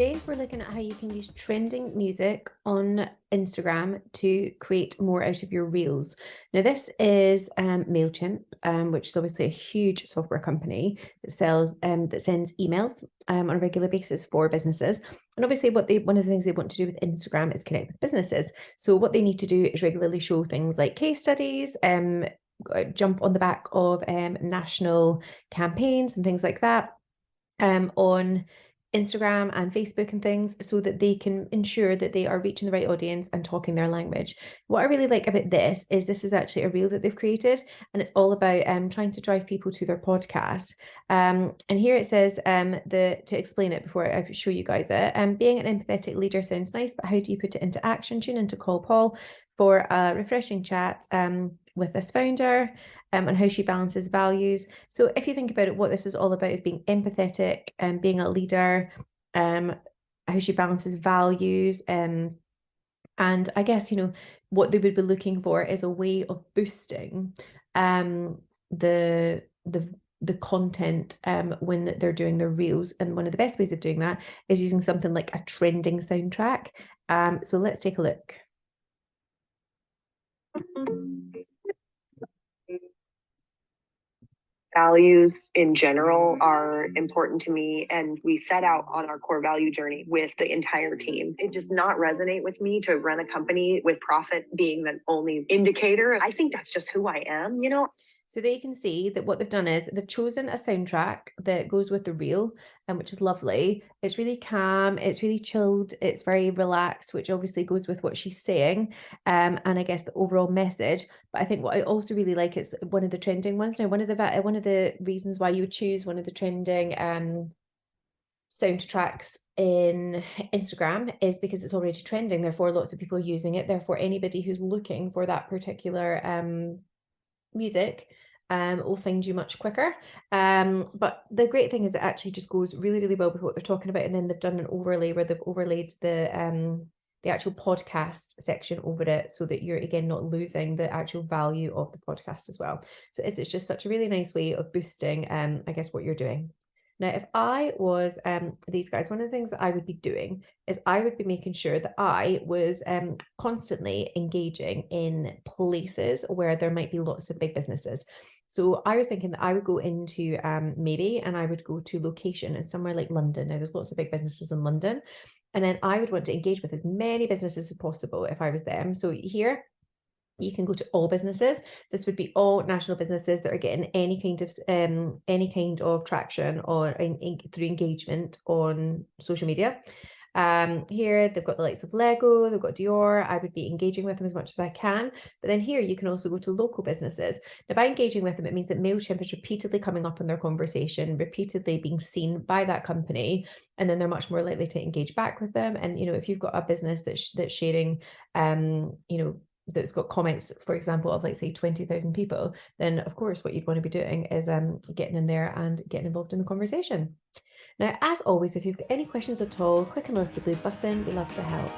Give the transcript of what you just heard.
Today, we're looking at how you can use trending music on Instagram to create more out of your reels. Now, this is mailchimp, which is obviously a huge software company that sends emails on a regular basis for businesses. And obviously, one of the things they want to do with Instagram is connect with businesses. So what they need to do is regularly show things like case studies, jump on the back of national campaigns and things like that on Instagram and Facebook and things, so that they can ensure that they are reaching the right audience and talking their language. What I really like about this is actually a reel that they've created, and it's all about trying to drive people to their podcast. And here it says to explain it before I show you guys it. Being an empathetic leader sounds nice, but how do you put it into action? Tune into Call Paul for a refreshing chat with this founder and how she balances values. So if you think about it, what this is all about is being empathetic and being a leader, how she balances values. And I guess, what they would be looking for is a way of boosting the content when they're doing their reels. And one of the best ways of doing that is using something like a trending soundtrack. So let's take a look. Values in general are important to me, and we set out on our core value journey with the entire team. It does not resonate with me to run a company with profit being the only indicator. I think that's just who I am, So there you can see that what they've done is they've chosen a soundtrack that goes with the reel, which is lovely. It's really calm, it's really chilled, it's very relaxed, which obviously goes with what she's saying, and I guess the overall message. But I think what I also really like is one of the trending ones. Now, one of the reasons why you would choose one of the trending soundtracks in Instagram is because it's already trending. Therefore, lots of people are using it. Therefore, anybody who's looking for that particular music will find you much quicker. But the great thing is it actually just goes really, really well with what they're talking about. And then they've done an overlay where they've overlaid the actual podcast section over it, so that you're again not losing the actual value of the podcast as well. So it's just such a really nice way of boosting I guess what you're doing. Now, if I was these guys, one of the things that I would be doing is I would be making sure that I was constantly engaging in places where there might be lots of big businesses. So I was thinking that I would go into maybe, and I would go to location in somewhere like London. Now, there's lots of big businesses in London. And then I would want to engage with as many businesses as possible if I was them. So here, you can go to all businesses. This would be all national businesses that are getting any kind of traction or through engagement on social media. Here they've got the likes of Lego, they've got Dior. I would be engaging with them as much as I can. But then here you can also go to local businesses. Now, by engaging with them, it means that MailChimp is repeatedly coming up in their conversation, repeatedly being seen by that company, and then they're much more likely to engage back with them. And if you've got a business that's sharing that's got comments, for example, of, like, say 20,000 people, then of course what you'd want to be doing is getting in there and getting involved in the conversation. Now, as always, if you've got any questions at all, click on the little blue button. We love to help.